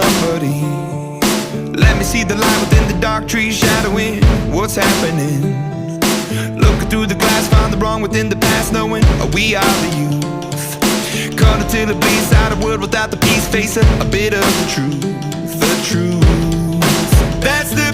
somebody. Let me see the light within the dark trees shadowing what's happening. Looking through the glass, find the wrong within the past, knowing we are the youth. Caught until it bleeds out of world without the peace, facing a bit of the truth. The truth, that's the